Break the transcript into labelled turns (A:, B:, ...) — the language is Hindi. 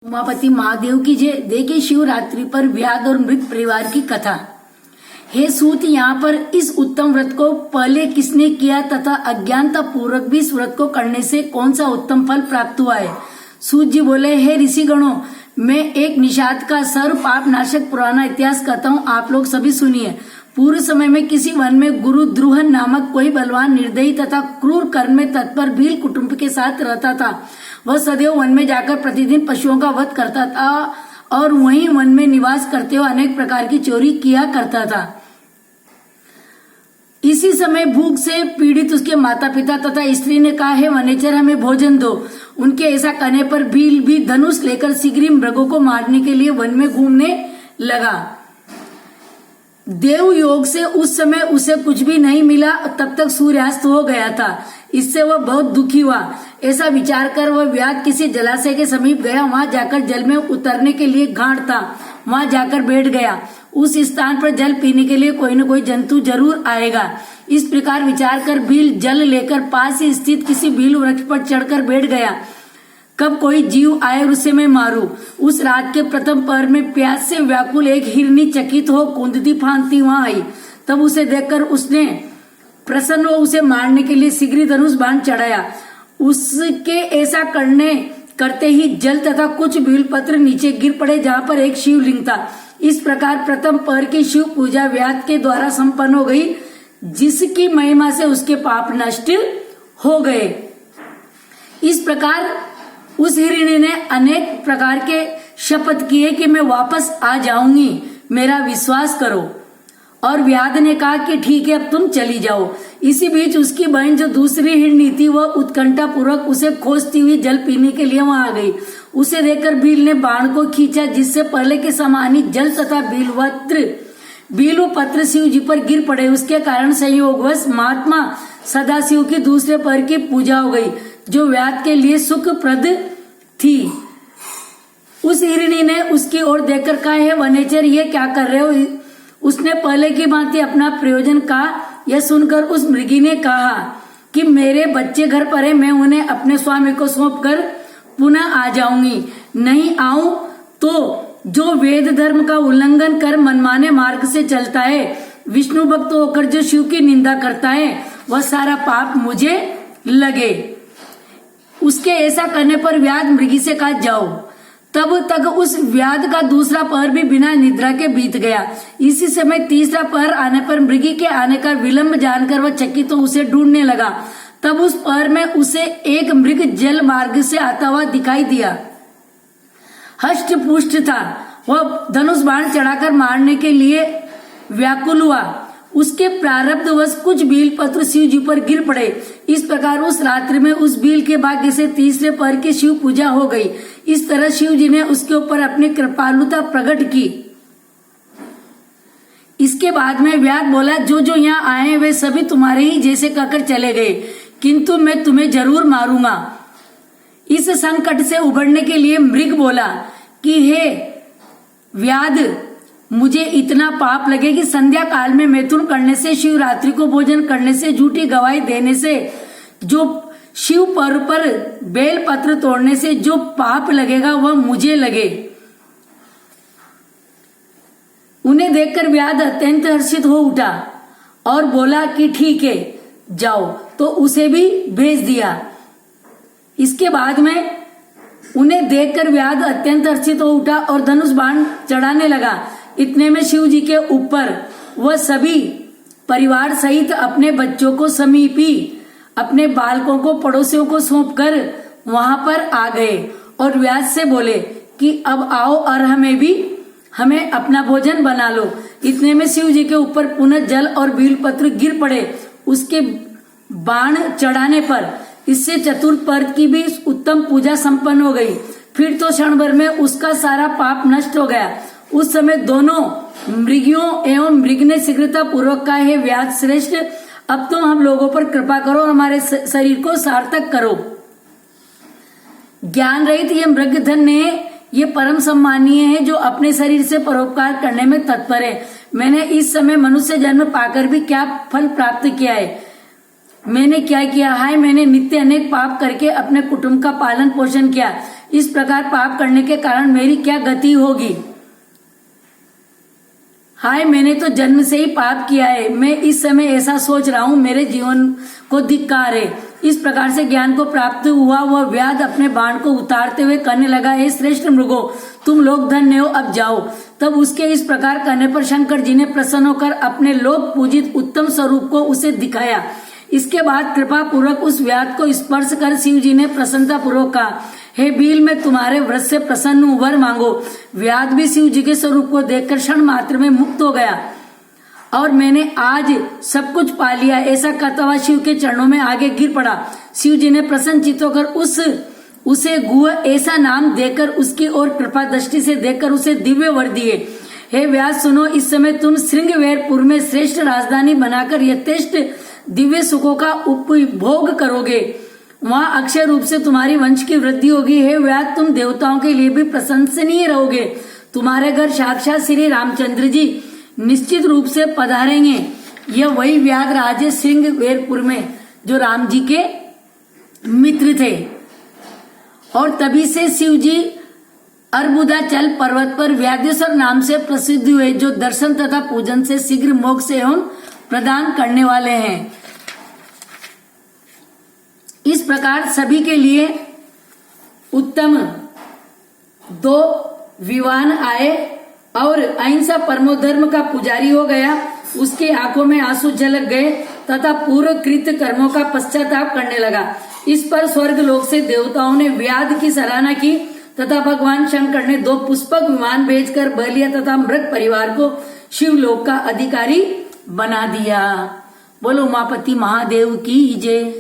A: उमापति महादेव की जय। देखे शिवरात्रि पर व्याध और मृत परिवार की कथा। हे सूत, यहाँ पर इस उत्तम व्रत को पहले किसने किया तथा अज्ञानता पूर्वक भी इस व्रत को करने से कौन सा उत्तम फल प्राप्त हुआ है। सूत जी बोले, हे ऋषिगणों, मैं एक निषाद का सर्व पाप नाशक पुराना इतिहास कहता हूँ, आप लोग सभी सुनिए। पूर्व समय में किसी वन में गुरु द्रुहन नामक कोई बलवान, निर्दयी तथा क्रूर कर्म में तत्पर भील कुटुंब के साथ रहता था। वह सदैव वन में जाकर प्रतिदिन पशुओं का वध करता था और वहीं वन में निवास करते हुए अनेक प्रकार की चोरी किया करता था। इसी समय भूख से पीड़ित उसके माता पिता तथा स्त्री ने कहा, हे वनेचर, हमें भोजन दो। उनके ऐसा कहने पर भील भी धनुष लेकर शीघ्र मृगों को मारने के लिए वन में घूमने लगा। देव योग से उस समय उसे कुछ भी नहीं मिला, तब तक सूर्यास्त हो गया था। इससे वह बहुत दुखी हुआ। ऐसा विचार कर वह व्याध किसी जलाशय के समीप गया। वहां जाकर जल में उतरने के लिए घाट था, वहां जाकर बैठ गया। उस स्थान पर जल पीने के लिए कोई न कोई जंतु जरूर आएगा। इस प्रकार विचार कर भील जल लेकर पास ही स्थित किसी भील वृक्ष पर चढ़कर बैठ गया। कब कोई जीव आए और उसे मैं मारूं। उस रात के प्रथम पहर में प्यास से व्याकुल एक हिरनी चकित हो कूदती फांदती वहां आई। तब उसे देखकर उसने प्रसन्न हो उसे मारने के लिए शीघ्र धनुष बाण चढ़ाया। उसके ऐसा करते ही जल तथा कुछ भील पत्र नीचे गिर पड़े, जहां पर एक शिवलिंग था। इस प्रकार प्रथम पहर की शिव पूजा व्याध के द्वारा संपन्न हो गई, जिसकी महिमा से उसके पाप नष्ट हो गए। इस प्रकार उस हिरणी ने अनेक प्रकार के शपथ किए कि मैं वापस आ जाऊंगी, मेरा विश्वास करो। और व्याध ने कहा कि ठीक है, अब तुम चली जाओ। इसी बीच उसकी बहन जो दूसरी हिरणी थी, वह उत्कंठा पूर्वक उसे खोजती हुई जल पीने के लिए वहां आ गई। उसे देखकर भील ने बाण को खींचा, जिससे पहले के समान ही जल तथा बीलू पत्र शिव जी पर गिर पड़े। उसके कारण संयोगवश महात्मा सदाशिव की दूसरे पहर की पूजा हो गई, जो व्याध के लिए सुखप्रद थी। उस हिरणी ने उसकी ओर देखकर कहा, हे वनेचर, ये क्या कर रहे हो। उसने पहले की भांति अपना प्रयोजन कहा। यह सुनकर उस मृगी ने कहा कि मेरे बच्चे घर पर है, मैं उन्हें अपने स्वामी को सौंपकर पुनः आ जाऊंगी। नहीं आऊं तो जो वेद धर्म का उल्लंघन कर मनमाने मार्ग से चलता है, विष्णु भक्त होकर जो शिव की निंदा करता है, वह सारा पाप मुझे लगे। उसके ऐसा करने पर व्याध मृगी से कहा, जाओ। तब तक उस व्याध का दूसरा पहर भी बिना निद्रा के बीत गया। इसी समय तीसरा पहर आने पर मृगी के आने का विलंब जानकर वह चकित तो उसे ढूंढने लगा। तब उस पहर में उसे एक मृग जल मार्ग से आता हुआ दिखाई दिया। हष्ट पुष्ट था। वह धनुष बाण चढ़ाकर मारने के लिए व्याकुल हुआ। उसके प्रारब्धवश कुछ बील पत्र शिव जी पर गिर पड़े। इस प्रकार उस रात्रि में उस बील के भाग्य से तीसरे पहर की शिव पूजा हो गई। इस तरह शिव जी ने उसके ऊपर अपनी कृपालुता प्रकट की। इसके बाद में व्याध बोला, जो जो यहाँ आए वे सभी तुम्हारे ही जैसे कहकर चले गए, किंतु मैं तुम्हें जरूर मारूंगा। इस संकट से उबरने के लिए मृग बोला कि हे व्याध, मुझे इतना पाप लगे कि संध्या काल में मैथुन करने से, शिवरात्रि को भोजन करने से, झूठी गवाही देने से, जो शिव पर्व पर बेल पत्र तोड़ने से जो पाप लगेगा वह मुझे लगे। उन्हें देखकर व्याध अत्यंत हर्षित हो उठा और बोला कि ठीक है, जाओ। तो उसे भी भेज दिया। इसके बाद में उन्हें देखकर व्याध अत्यंत हर्षित हो उठा और धनुष बाण चढ़ाने लगा। इतने में शिव जी के ऊपर वह सभी परिवार सहित अपने बच्चों को समीपी, अपने बालकों को पड़ोसियों को सौंपकर वहां पर आ गए और व्याध से बोले कि अब आओ और हमें अपना भोजन बना लो। इतने में शिव जी के ऊपर पुनः जल और बील पत्र गिर पड़े उसके बाण चढ़ाने पर। इससे चतुर्थ पहर की भी उत्तम पूजा संपन्न हो गई। फिर तो क्षण भर में उसका सारा पाप नष्ट हो गया। उस समय दोनों मृगियों एवं मृग ने शीघ्रता पूर्वक कहा, हे व्याध श्रेष्ठ, अब तुम हम लोगों पर कृपा करो और हमारे शरीर को सार्थक करो। ज्ञान रहित ये मृगधन ने ये परम सम्मानीय है, जो अपने शरीर से परोपकार करने में तत्पर है। मैंने इस समय मनुष्य जन्म पाकर भी क्या फल प्राप्त किया है। मैंने क्या किया? हाय, मैंने नित्य अनेक पाप करके अपने कुटुंब का पालन पोषण किया। इस प्रकार पाप करने के कारण मेरी क्या गति होगी। हाय, मैंने तो जन्म से ही पाप किया है। मैं इस समय ऐसा सोच रहा हूँ, मेरे जीवन को धिक्कार है। इस प्रकार से ज्ञान को प्राप्त हुआ वह व्याध अपने बाण को उतारते हुए कहने लगा, हे श्रेष्ठ मृगो, तुम लोग धन्य हो, अब जाओ। तब उसके इस प्रकार करने पर शंकर जी ने प्रसन्न होकर अपने लोक पूजित उत्तम स्वरूप को उसे दिखाया। इसके बाद कृपा पूर्वक उस व्याध को स्पर्श कर शिव जी ने प्रसन्नता पूर्वक कहा, हे भील, मैं तुम्हारे व्रत से प्रसन्न हूं, वर मांगो। व्याध भी शिव जी के स्वरूप को देखकर क्षण मात्र में मुक्त हो गया और मैंने आज सब कुछ पा लिया, ऐसा कहता हुआ शिव के चरणों में आगे गिर पड़ा। शिव जी ने प्रसन्न चित्त होकर उसे गुह ऐसा नाम देकर उसकी ओर कृपा दृष्टि से देखकर उसे दिव्य वर दिए। हे व्यास, सुनो, इस समय तुम श्रृंगवेरपुर में श्रेष्ठ राजधानी बनाकर यथेष्ट दिव्य सुखों का उपभोग करोगे। वहां अक्षय रूप से तुम्हारी वंश की वृद्धि होगी। हे व्यास, तुम देवताओं के लिए भी प्रशंसनीय रहोगे। तुम्हारे घर साक्षात श्री रामचंद्र जी निश्चित रूप से पधारेंगे। यह वही व्याध राज है श्रृंगवेरपुर में जो राम जी के मित्र थे। और तभी से शिव जी अर्बुदाचल पर्वत पर व्याधेश्वर नाम से प्रसिद्ध हुए, जो दर्शन तथा पूजन से शीघ्र मोक्ष एवं प्रदान करने वाले हैं। इस प्रकार सभी के लिए उत्तम 2 विद्वान आए और अहिंसा परमो धर्म का पुजारी हो गया। उसके आंखों में आंसू झलक गए तथा पूर्व कृत कर्मों का पश्चाताप करने लगा। इस पर स्वर्ग लोक से देवताओं ने व्याध की सराहना की तथा भगवान शंकर ने 2 पुष्पक विमान भेजकर बलिया तथा मृग परिवार को शिवलोक का अधिकारी बना दिया। बोलो उमापति महादेव की जय।